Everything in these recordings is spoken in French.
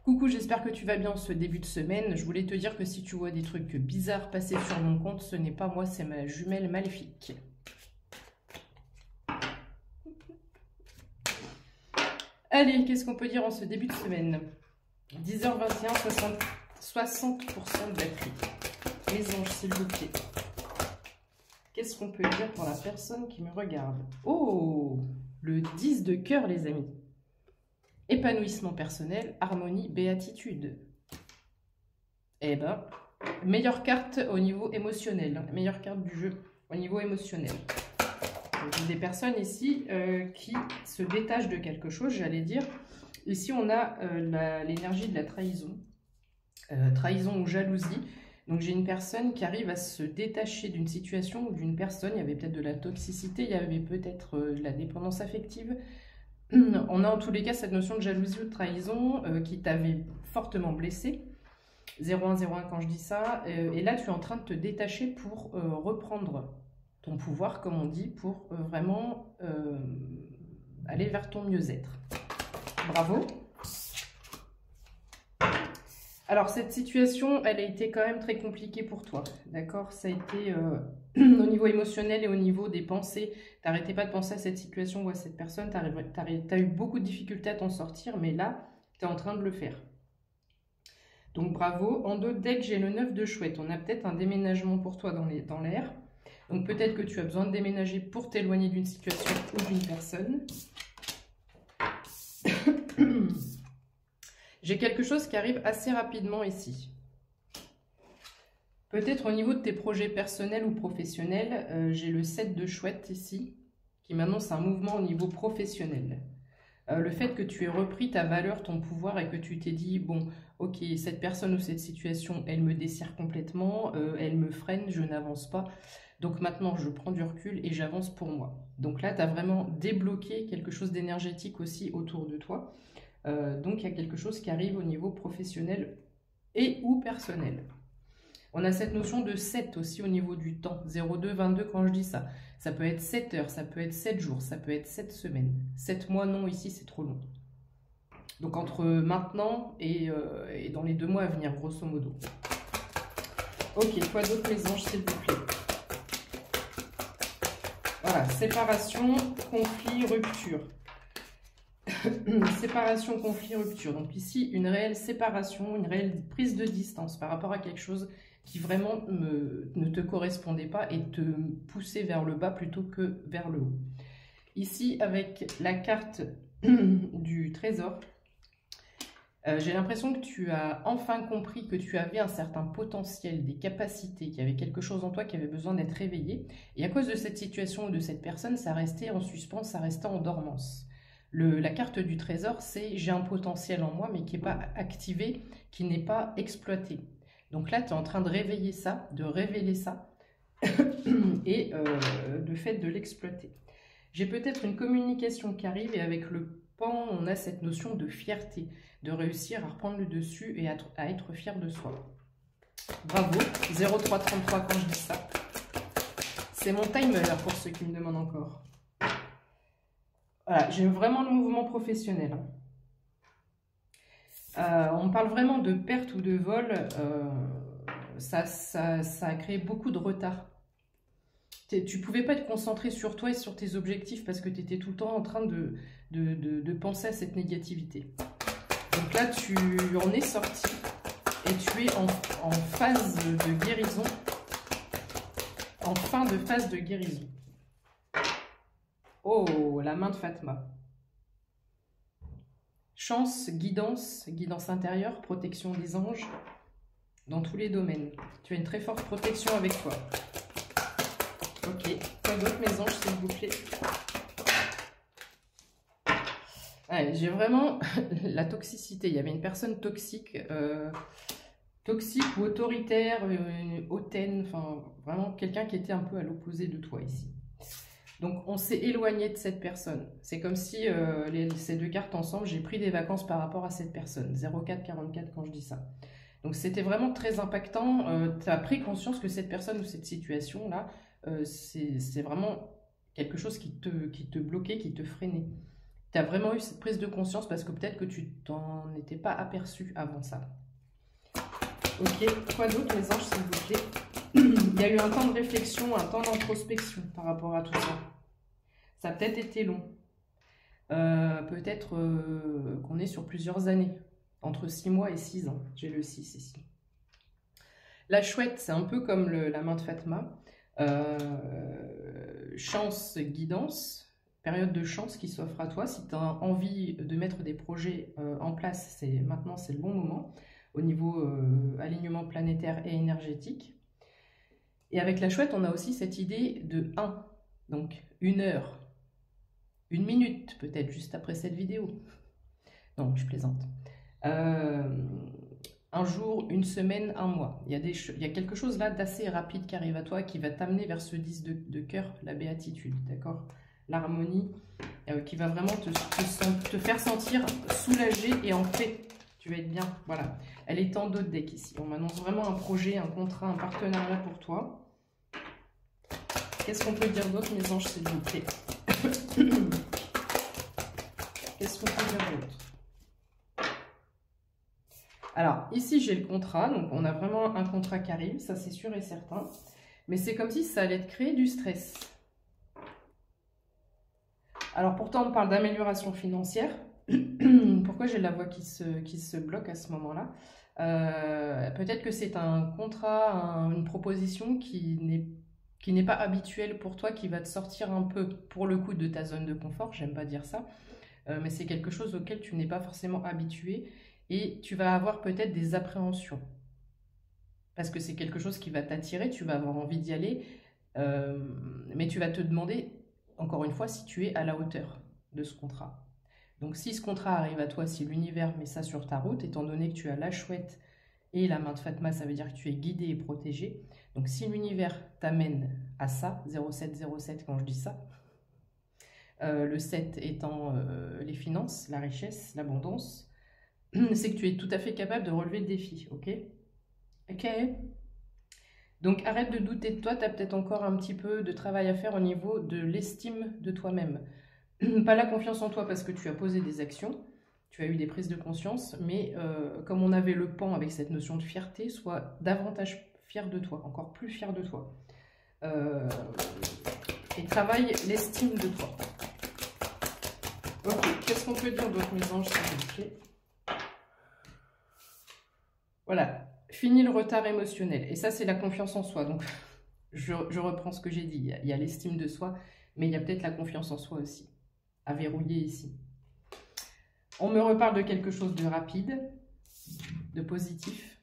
Coucou, j'espère que tu vas bien ce début de semaine. Je voulais te dire que si tu vois des trucs bizarres passer sur mon compte, ce n'est pas moi, c'est ma jumelle maléfique. Allez, qu'est-ce qu'on peut dire en ce début de semaine? 10h21, 60% de batterie. Les anges, s'il vous plaît. Qu'est-ce qu'on peut dire pour la personne qui me regarde? Oh, le 10 de cœur, les amis. Épanouissement personnel, harmonie, béatitude. Eh ben, meilleure carte au niveau émotionnel. Meilleure carte du jeu au niveau émotionnel. Donc, des personnes ici qui se détachent de quelque chose, j'allais dire. Ici, on a l'énergie de la trahison. Trahison ou jalousie. Donc, j'ai une personne qui arrive à se détacher d'une situation ou d'une personne. Il y avait peut-être de la toxicité, il y avait peut-être de la dépendance affective. On a en tous les cas cette notion de jalousie ou de trahison qui t'avait fortement blessé. 0101 quand je dis ça. Et là, tu es en train de te détacher pour reprendre ton pouvoir, comme on dit, pour vraiment aller vers ton mieux-être. Bravo. Alors, cette situation, elle a été quand même très compliquée pour toi, d'accord? Ça a été au niveau émotionnel et au niveau des pensées. Tu n'arrêtais pas de penser à cette situation ou à cette personne. Tu as eu beaucoup de difficultés à t'en sortir, mais là, tu es en train de le faire. Donc, bravo. En dos de deck, j'ai le 9 de chouette. On a peut-être un déménagement pour toi dans l'air. Donc, peut-être que tu as besoin de déménager pour t'éloigner d'une situation ou d'une personne. J'ai quelque chose qui arrive assez rapidement ici. Peut-être au niveau de tes projets personnels ou professionnels, j'ai le 7 de chouette ici, qui m'annonce un mouvement au niveau professionnel. Le fait que tu aies repris ta valeur, ton pouvoir et que tu t'es dit, bon, ok, cette personne ou cette situation, elle me dessert complètement, elle me freine, je n'avance pas. Donc maintenant, je prends du recul et j'avance pour moi. Donc là, tu as vraiment débloqué quelque chose d'énergétique aussi autour de toi. Donc, il y a quelque chose qui arrive au niveau professionnel et ou personnel. On a cette notion de 7 aussi au niveau du temps. 02-22 quand je dis ça. Ça peut être 7 heures, ça peut être 7 jours, ça peut être 7 semaines. 7 mois, non, ici, c'est trop long. Donc, entre maintenant et dans les 2 mois à venir, grosso modo. Ok, quoi d'autre, mes anges, s'il vous plaît? Voilà, séparation, conflit, rupture. Séparation, conflit, rupture. Donc ici, une réelle séparation, une réelle prise de distance par rapport à quelque chose qui vraiment ne te correspondait pas et te poussait vers le bas plutôt que vers le haut. Ici, avec la carte du trésor, j'ai l'impression que tu as enfin compris que tu avais un certain potentiel, des capacités, qu'il y avait quelque chose en toi qui avait besoin d'être réveillé. Et à cause de cette situation ou de cette personne, ça restait en suspens, ça restait en dormance. La carte du trésor, c'est j'ai un potentiel en moi, mais qui n'est pas activé, qui n'est pas exploité. Donc là, tu es en train de réveiller ça, de révéler ça, et le fait de l'exploiter. J'ai peut-être une communication qui arrive, et avec le pan, on a cette notion de fierté, de réussir à reprendre le dessus et à être fier de soi. Bravo, 0333 quand je dis ça. C'est mon timer pour ceux qui me demandent encore. Voilà, j'ai vraiment le mouvement professionnel. On parle vraiment de perte ou de vol. Ça a créé beaucoup de retard. Tu ne pouvais pas te concentrer sur toi et sur tes objectifs parce que tu étais tout le temps en train de penser à cette négativité. Donc là, tu en es sorti et tu es en phase de guérison. En fin de phase de guérison. Oh, la main de Fatma. Chance, guidance intérieure, protection des anges, dans tous les domaines. Tu as une très forte protection avec toi. Ok, quoi d'autre, mes anges, s'il vous plaît? J'ai vraiment la toxicité. Il y avait une personne toxique, toxique ou autoritaire, hautaine, enfin, vraiment quelqu'un qui était un peu à l'opposé de toi ici. Donc, on s'est éloigné de cette personne. C'est comme si ces deux cartes ensemble, j'ai pris des vacances par rapport à cette personne. 0444 quand je dis ça. Donc, c'était vraiment très impactant. Tu as pris conscience que cette personne ou cette situation-là, c'est vraiment quelque chose qui te bloquait, qui te freinait. tu as vraiment eu cette prise de conscience parce que peut-être que tu t'en étais pas aperçu avant ça. Ok, quoi d'autre mes anges s'il vous plaît? Il y a eu un temps de réflexion, un temps d'introspection par rapport à tout ça. Ça a peut-être été long. Peut-être qu'on est sur plusieurs années. Entre 6 mois et 6 ans. J'ai le 6 ici. La chouette, c'est un peu comme la main de Fatma. Chance, guidance, période de chance qui s'offre à toi. Si tu as envie de mettre des projets en place, maintenant c'est le bon moment au niveau alignement planétaire et énergétique. Et avec la chouette, on a aussi cette idée de 1, donc 1 heure, 1 minute peut-être juste après cette vidéo. Non, je plaisante. Un jour, 1 semaine, 1 mois. Il y a quelque chose là d'assez rapide qui arrive à toi, qui va t'amener vers ce 10 de cœur, la béatitude, d'accord? L'harmonie, qui va vraiment te faire sentir soulagé et en paix. Tu vas être bien, voilà. Elle est en dos de deck ici. On m'annonce vraiment un projet, un contrat, un partenariat pour toi. Qu'est-ce qu'on peut dire d'autre, mes anges, s'il vous plaît? Qu'est-ce qu'on peut dire d'autre? Alors, ici, j'ai le contrat. Donc, on a vraiment un contrat qui arrive. Ça, c'est sûr et certain. Mais c'est comme si ça allait te créer du stress. Alors, pourtant, on parle d'amélioration financière. Pourquoi j'ai la voix qui se bloque à ce moment-là? Peut-être que c'est un contrat, une proposition qui n'est pas habituelle pour toi, qui va te sortir un peu, pour le coup, de ta zone de confort. J'aime pas dire ça. Mais c'est quelque chose auquel tu n'es pas forcément habitué. Et tu vas avoir peut-être des appréhensions. Parce que c'est quelque chose qui va t'attirer, tu vas avoir envie d'y aller. Mais tu vas te demander, encore une fois, si tu es à la hauteur de ce contrat. Donc si ce contrat arrive à toi, si l'univers met ça sur ta route, étant donné que tu as la chouette et la main de Fatma, ça veut dire que tu es guidé et protégé. Donc si l'univers t'amène à ça, 0707 quand je dis ça, le 7 étant les finances, la richesse, l'abondance, c'est que tu es tout à fait capable de relever le défi, ok? Ok. Donc arrête de douter de toi, tu as peut-être encore un petit peu de travail à faire au niveau de l'estime de toi-même. Pas la confiance en toi parce que tu as posé des actions, tu as eu des prises de conscience, mais comme on avait le pan avec cette notion de fierté, sois davantage fier de toi, encore plus fier de toi. Et travaille l'estime de toi. Ok, qu'est-ce qu'on peut dire d'autre, mes anges, s'il vous plaît? Voilà, fini le retard émotionnel. Et ça, c'est la confiance en soi. Donc, je reprends ce que j'ai dit. Il y a l'estime de soi, mais il y a peut-être la confiance en soi aussi, à verrouiller ici. On me reparle de quelque chose de rapide, de positif.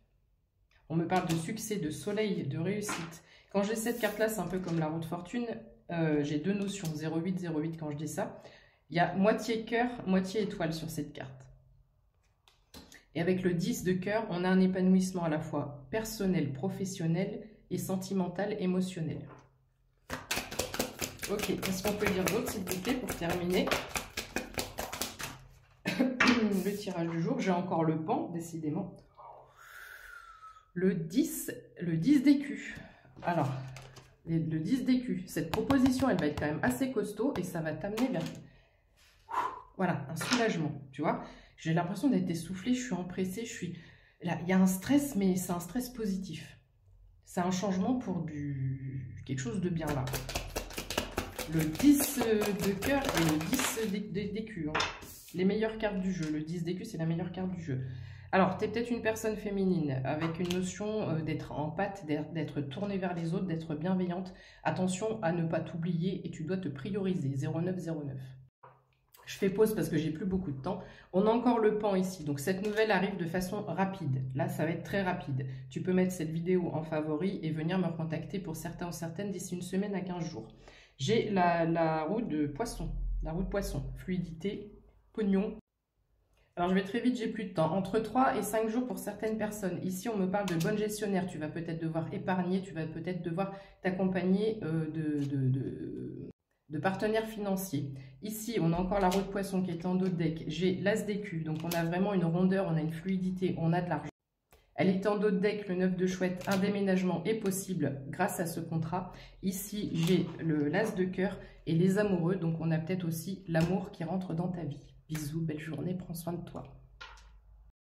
On me parle de succès, de soleil, de réussite. Quand j'ai cette carte-là, c'est un peu comme la roue de fortune. J'ai deux notions, 08, 08 quand je dis ça. Il y a moitié cœur, moitié étoile sur cette carte. Et avec le 10 de cœur, on a un épanouissement à la fois personnel, professionnel et sentimental, émotionnel. Ok, qu'est-ce qu'on peut dire d'autre, s'il vous plaît, pour terminer? Le tirage du jour, j'ai encore le pan, décidément. Le 10 d'écus. Alors, le 10 d'écus, cette proposition, elle va être quand même assez costaud et ça va t'amener vers... Voilà, un soulagement, tu vois. J'ai l'impression d'être essoufflée, je suis empressée, Là, il y a un stress, mais c'est un stress positif. C'est un changement pour quelque chose de bien là. Le 10 de cœur et le 10 d'écus. Hein. Les meilleures cartes du jeu. Le 10 d'écus, c'est la meilleure carte du jeu. Alors, tu es peut-être une personne féminine avec une notion d'être en pâte, d'être tournée vers les autres, d'être bienveillante. Attention à ne pas t'oublier et tu dois te prioriser. 0909. Je fais pause parce que j'ai plus beaucoup de temps. On a encore le pan ici. Donc, cette nouvelle arrive de façon rapide. Là, ça va être très rapide. Tu peux mettre cette vidéo en favori et venir me recontacter pour certains ou certaines d'ici 1 semaine à 15 jours. J'ai la roue de poisson. La roue de poisson. Fluidité, pognon. Alors, je vais très vite, j'ai plus de temps. Entre 3 et 5 jours pour certaines personnes. Ici, on me parle de bonne gestionnaire. Tu vas peut-être devoir épargner. Tu vas peut-être devoir t'accompagner de partenaires financiers. Ici, on a encore la roue de poisson qui est en dos de deck. J'ai l'as d'écus, donc on a vraiment une rondeur, on a une fluidité, on a de l'argent. Elle est en dos de deck, le 9 de chouette. Un déménagement est possible grâce à ce contrat. Ici, j'ai l'as de cœur et les amoureux. Donc, on a peut-être aussi l'amour qui rentre dans ta vie. Bisous, belle journée, prends soin de toi.